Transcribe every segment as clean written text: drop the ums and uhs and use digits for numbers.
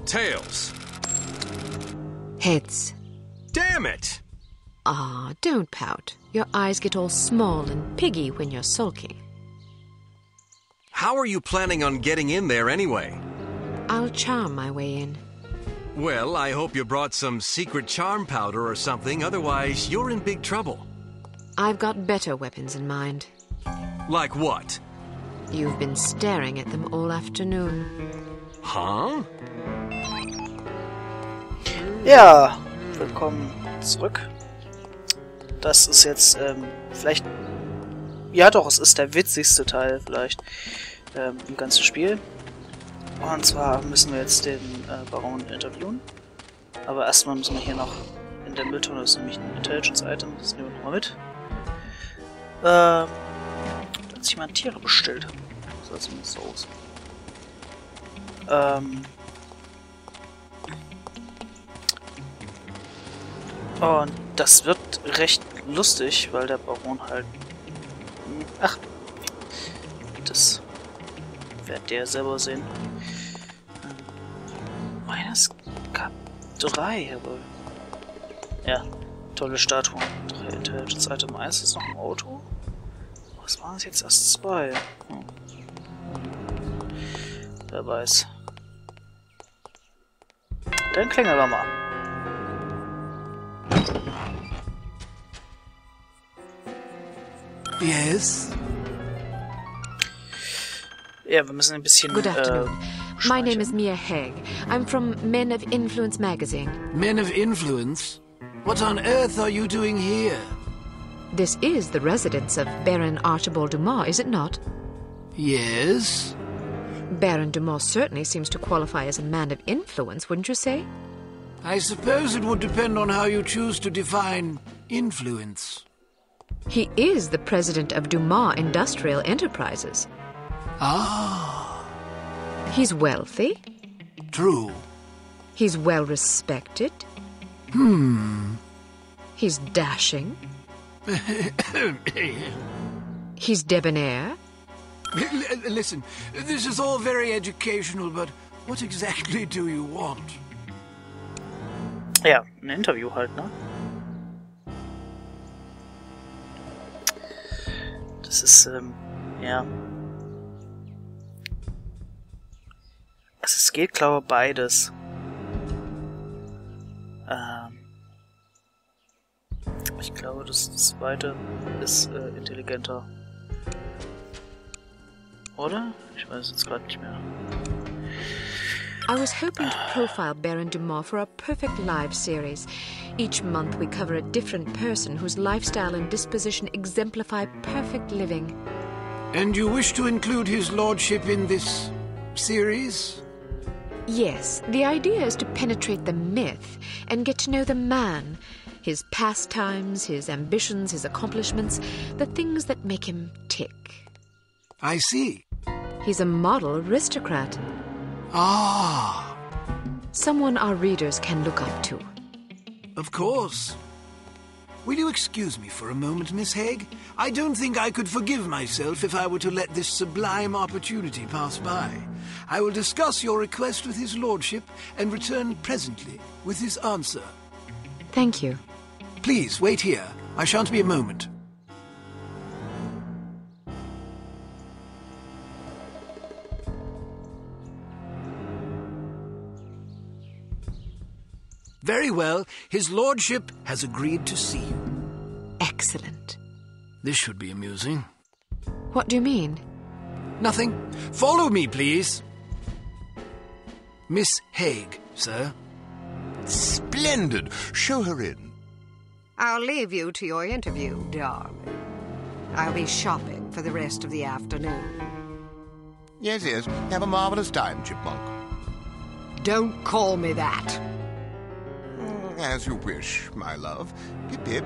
Tails. Heads. Damn it! Ah, don't pout. Your eyes get all small and piggy when you're sulking. How are you planning on getting in there anyway? I'll charm my way in. Well, I hope you brought some secret charm powder or something, otherwise you're in big trouble. I've got better weapons in mind. Like what? You've been staring at them all afternoon. Huh? Ja, willkommen zurück. Das ist jetzt vielleicht... Ja doch, es ist der witzigste Teil vielleicht im ganzen Spiel. Und zwar müssen wir jetzt den Baron interviewen. Aber erstmal müssen wir hier noch in der Mülltonne, das ist nämlich ein Intelligence-Item, das nehmen wir nochmal mit. Da hat sich jemand Tiere bestellt. Das sah zumindest so aus. Und das wird recht lustig, weil der Baron halt... Ach, das werdet ihr selber sehen. Meines gab 3, aber... Ja, tolle Statue. 3 Intelligence Item 1 ist noch ein Auto. Was waren es jetzt erst 2? Hm. Wer weiß. Dann klingeln wir mal. Yes? Ja, wir müssen ein bisschen... Good afternoon. My name is Mia Haig. I'm from Men of Influence magazine. Men of Influence? What on earth are you doing here? This is the residence of Baron Archibald Dumas, is it not? Yes? Baron Dumas certainly seems to qualify as a man of influence, wouldn't you say? I suppose it would depend on how you choose to define influence. He is the president of Dumas Industrial Enterprises. Ah. He's wealthy. True. He's well respected. He's dashing. He's debonair. Listen, this is all very educational, but what exactly do you want? Ja, ein Interview halt, ne? Das ist, ja. Also es geht, glaube ich, beides. Ich glaube, das zweite ist intelligenter. Oder? Ich weiß jetzt gerade nicht mehr. I was hoping to profile Baron Dumas for a perfect live series. Each month we cover a different person whose lifestyle and disposition exemplify perfect living. And you wish to include his lordship in this series? Yes, the idea is to penetrate the myth and get to know the man, his pastimes, his ambitions, his accomplishments, the things that make him tick. I see. He's a model aristocrat. Ah. Someone our readers can look up to. Of course. Will you excuse me for a moment, Miss Haig? I don't think I could forgive myself if I were to let this sublime opportunity pass by. I will discuss your request with his lordship and return presently with his answer. Thank you. Please, wait here. I shan't be a moment. Very well. His lordship has agreed to see you. Excellent. This should be amusing. What do you mean? Nothing. Follow me, please. Miss Haig, sir. Splendid. Show her in. I'll leave you to your interview, darling. I'll be shopping for the rest of the afternoon. Yes, yes. Have a marvelous time, Chipmunk. Don't call me that. As you wish, my love. Pip-pip.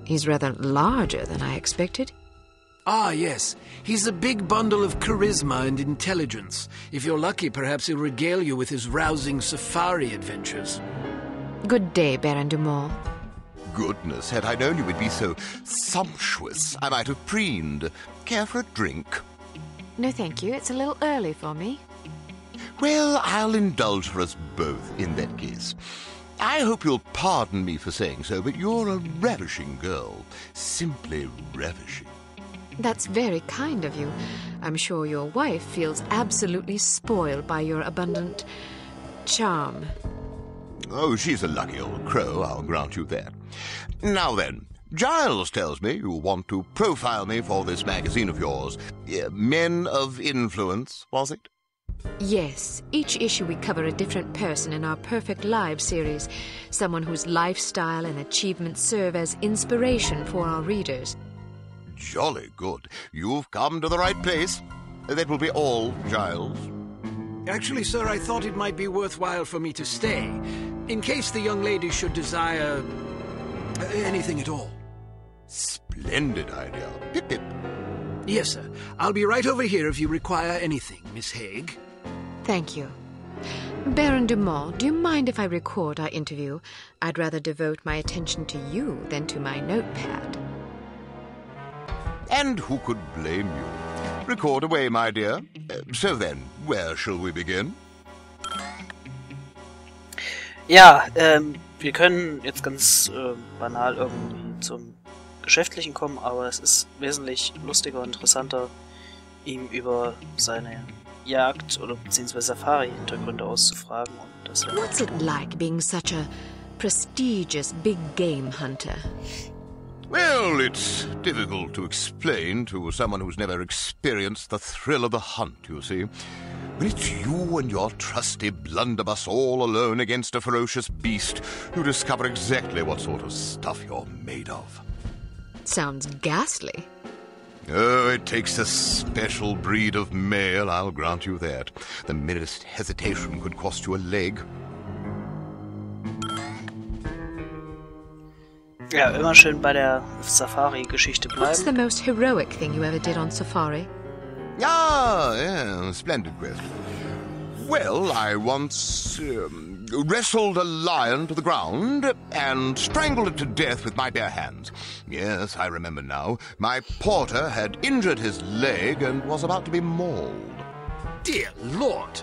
He's rather larger than I expected. Ah, yes. He's a big bundle of charisma and intelligence. If you're lucky, perhaps he'll regale you with his rousing safari adventures. Good day, Baron Dumas. Goodness, had I known you would be so sumptuous, I might have preened. Care for a drink? No, thank you. It's a little early for me. Well, I'll indulge for us both in that case. I hope you'll pardon me for saying so, but you're a ravishing girl. Simply ravishing. That's very kind of you. I'm sure your wife feels absolutely spoiled by your abundant charm. Oh, she's a lucky old crow, I'll grant you that. Now then, Giles tells me you want to profile me for this magazine of yours. Men of Influence, was it? Yes, each issue we cover a different person in our Perfect Lives series, someone whose lifestyle and achievements serve as inspiration for our readers. Jolly good. You've come to the right place. That will be all, Giles. Actually, sir, I thought it might be worthwhile for me to stay, in case the young lady should desire anything at all. Splendid idea. Pip, pip. Yes, sir. I'll be right over here if you require anything, Miss Haig. Thank you. Baron Dumas, do you mind if I record our interview? I'd rather devote my attention to you than to my notepad. And who could blame you? Record away, my dear. So then, where shall we begin? Ja, wir können jetzt ganz banal irgendwie zum Geschäftlichen kommen, aber es ist wesentlich lustiger und interessanter, ihm über seine Jagd- oder beziehungsweise Safari-Hintergründe auszufragen. Und das What's it like being such a prestigious big game hunter? Well, it's difficult to explain to someone who's never experienced the thrill of the hunt, you see. When it's you and your trusty blunderbuss all alone against a ferocious beast, you discover exactly what sort of stuff you're made of. Sounds ghastly. Oh, it takes a special breed of male, I'll grant you that. The merest hesitation could cost you a leg. Ja, immer schön bei der Safari-Geschichte What's the bleiben. most heroic thing you ever did on safari? Ah, yeah, splendid question. Well, I once wrestled a lion to the ground and strangled it to death with my bare hands. Yes, I remember now. My porter had injured his leg and was about to be mauled. Dear Lord!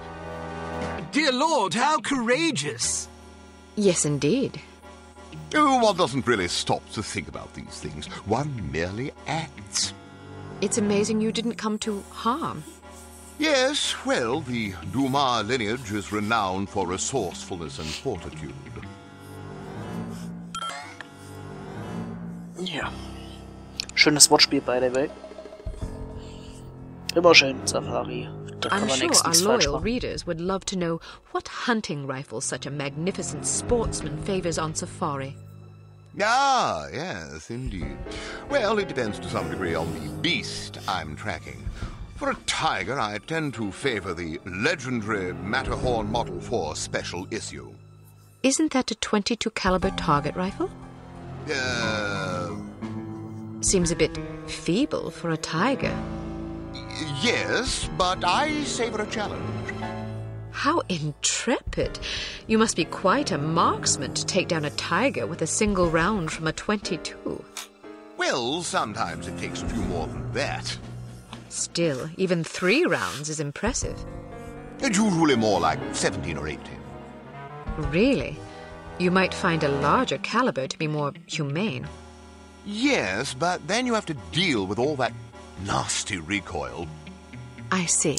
Dear Lord, how courageous! Yes, indeed. Oh, one doesn't really stop to think about these things. One merely acts. It's amazing you didn't come to harm. Yes, well, the Dumas lineage is renowned for resourcefulness and fortitude. Ja. Schönes Wortspiel by the way. Immer schön Safari. Da kann I'm man sure nichts our falsch loyal machen. readers would love to know what hunting rifle such a magnificent sportsman favors on safari. Ah, yes, indeed. Well, it depends to some degree on the beast I'm tracking. For a tiger, I tend to favor the legendary Matterhorn Model 4 special issue. Isn't that a .22 caliber target rifle? Seems a bit feeble for a tiger. Yes, but I savor a challenge. How intrepid! You must be quite a marksman to take down a tiger with a single round from a .22. Well, sometimes it takes a few more than that. Still, even 3 rounds is impressive. It's usually more like 17 or 18. Really? You might find a larger caliber to be more humane. Yes, but then you have to deal with all that nasty recoil. I see.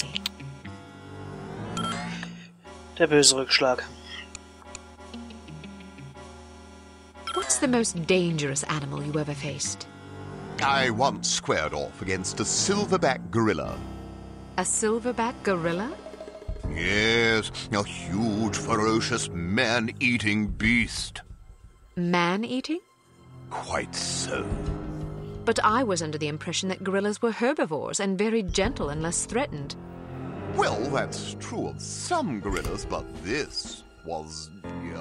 Der böse Rückschlag. What's the most dangerous animal you ever faced? I once squared off against a silverback gorilla. A silverback gorilla? Yes, a huge, ferocious, man-eating beast. Man-eating? Quite so. But I was under the impression that gorillas were herbivores and very gentle and less threatened. Well, that's true of some gorillas, but this was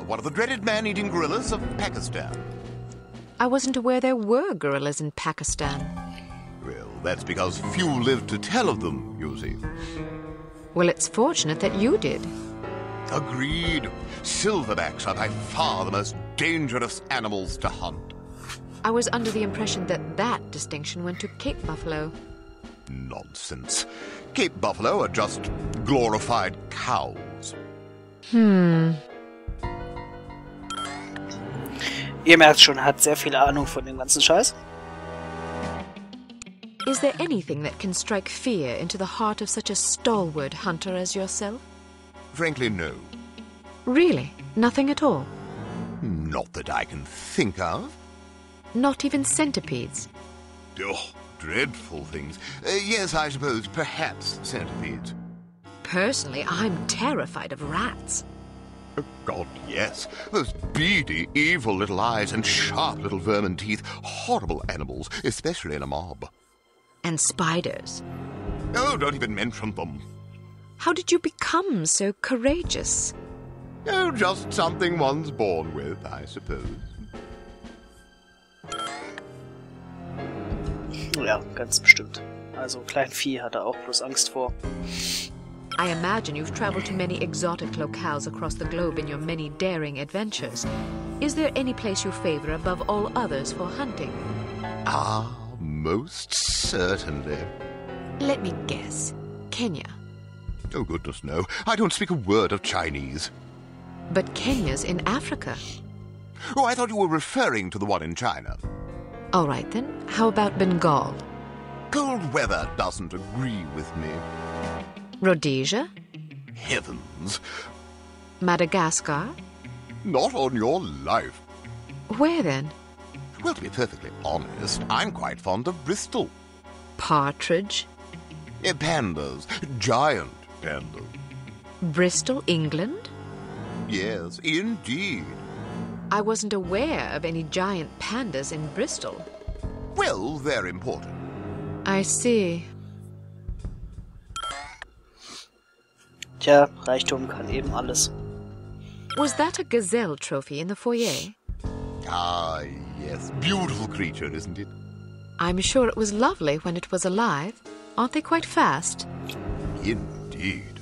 one of the dreaded man-eating gorillas of Pakistan. I wasn't aware there were gorillas in Pakistan. Well, that's because few live to tell of them, you see. Well, it's fortunate that you did. Agreed. Silverbacks are by far the most dangerous animals to hunt. I was under the impression that distinction went to Cape buffalo. Nonsense. Cape buffalo are just glorified cows. Ihr merkt schon, er hat sehr viel Ahnung von dem ganzen Scheiß. Is there anything that can strike fear into the heart of such a stalwart hunter as yourself? Frankly, no. Really? Nothing at all? Not that I can think of. Not even centipedes? Oh, dreadful things. Yes, I suppose, perhaps centipedes. Personally, I'm terrified of rats. Oh, God, yes. Those beady, evil little eyes and sharp little vermin teeth. Horrible animals, especially in a mob. And spiders. Oh, don't even mention them. How did you become so courageous? Oh, just something one's born with, I suppose. Ja, ganz bestimmt. Also Kleinvieh hat er auch bloß Angst vor. I imagine you've traveled to many exotic locales across the globe in your many daring adventures. Is there any place you favor above all others for hunting? Ah, most certainly. Let me guess. Kenya. Oh, goodness, no. I don't speak a word of Chinese. But Kenya's in Africa. Oh, I thought you were referring to the one in China. All right, then. How about Bengal? Cold weather doesn't agree with me. Rhodesia? Heavens. Madagascar? Not on your life. Where then? Well, to be perfectly honest, I'm quite fond of Bristol. Partridge? Pandas. Giant pandas. Bristol, England? Yes, indeed. I wasn't aware of any giant pandas in Bristol. Well, they're important. I see. Tja, Reichtum kann eben alles. Was that a gazelle trophy in the foyer? Ah, yes. Beautiful creature, isn't it? I'm sure it was lovely when it was alive. Aren't they quite fast? Indeed.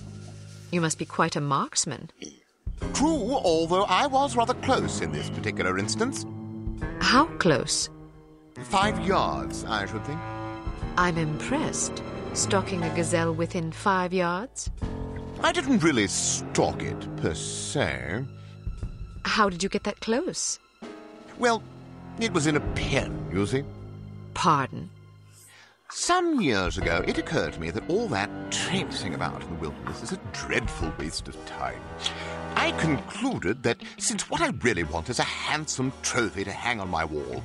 You must be quite a marksman. True, although I was rather close in this particular instance. How close? 5 yards, I should think. I'm impressed. Stalking a gazelle within 5 yards? I didn't really stalk it, per se. How did you get that close? Well, it was in a pen, you see. Pardon? Some years ago, it occurred to me that all that traipsing about in the wilderness is a dreadful waste of time. I concluded that since what I really want is a handsome trophy to hang on my wall,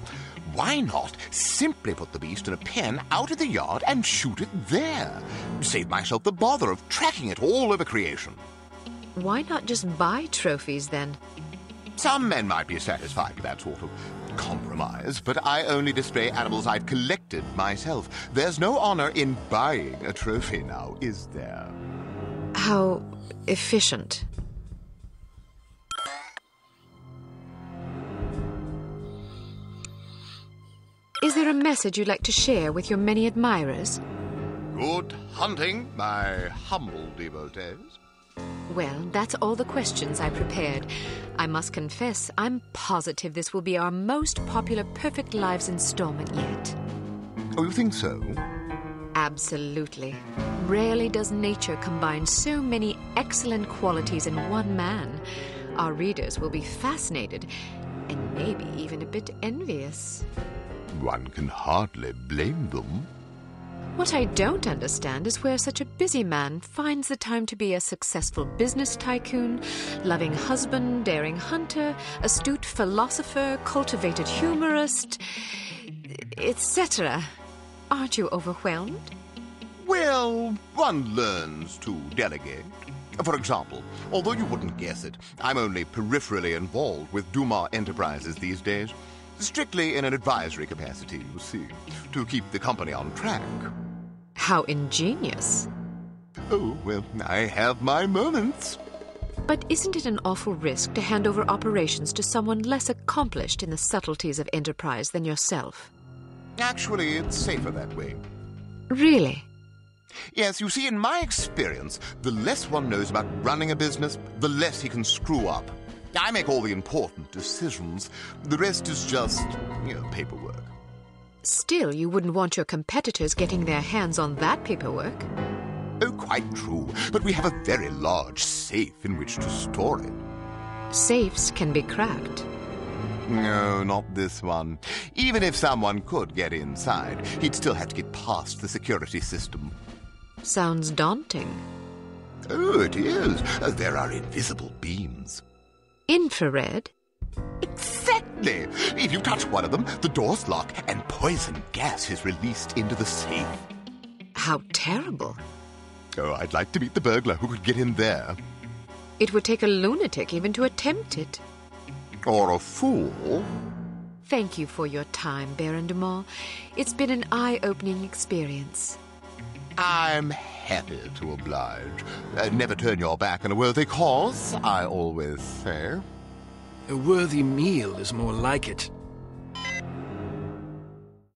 why not simply put the beast in a pen out of the yard and shoot it there? Save myself the bother of tracking it all over creation. Why not just buy trophies then? Some men might be satisfied with that sort of compromise, but I only display animals I've collected myself. There's no honor in buying a trophy now, is there? How efficient. Is there a message you'd like to share with your many admirers? Good hunting, my humble devotees. Well, that's all the questions I prepared. I must confess, I'm positive this will be our most popular Perfect Lives installment yet. Oh, you think so? Absolutely. Rarely does nature combine so many excellent qualities in one man. Our readers will be fascinated, and maybe even a bit envious. One can hardly blame them. What I don't understand is where such a busy man finds the time to be a successful business tycoon, loving husband, daring hunter, astute philosopher, cultivated humorist, etc. Aren't you overwhelmed? Well, one learns to delegate. For example, although you wouldn't guess it, I'm only peripherally involved with Dumas Enterprises these days. Strictly in an advisory capacity, you see, to keep the company on track. How ingenious. Oh, well, I have my moments. But isn't it an awful risk to hand over operations to someone less accomplished in the subtleties of enterprise than yourself? Actually, it's safer that way. Really? Yes, you see, in my experience, the less one knows about running a business, the less he can screw up. I make all the important decisions. The rest is just, paperwork. Still, you wouldn't want your competitors getting their hands on that paperwork. Oh, quite quite true, but we have a very large safe in which to store it. Safes can be cracked. No, not this one. Even if someone could get inside, he'd still have to get past the security system. Sounds daunting. Oh, it is. There are invisible beams. Infrared? Exactly! If you touch one of them, the doors lock and poison gas is released into the safe. How terrible. Oh, I'd like to meet the burglar who could get in there. It would take a lunatic even to attempt it. Or a fool. Thank you for your time, Baron Dumas. It's been an eye-opening experience. I'm happy to oblige. Never turn your back on a worthy cause, I always say. A worthy meal is more like it.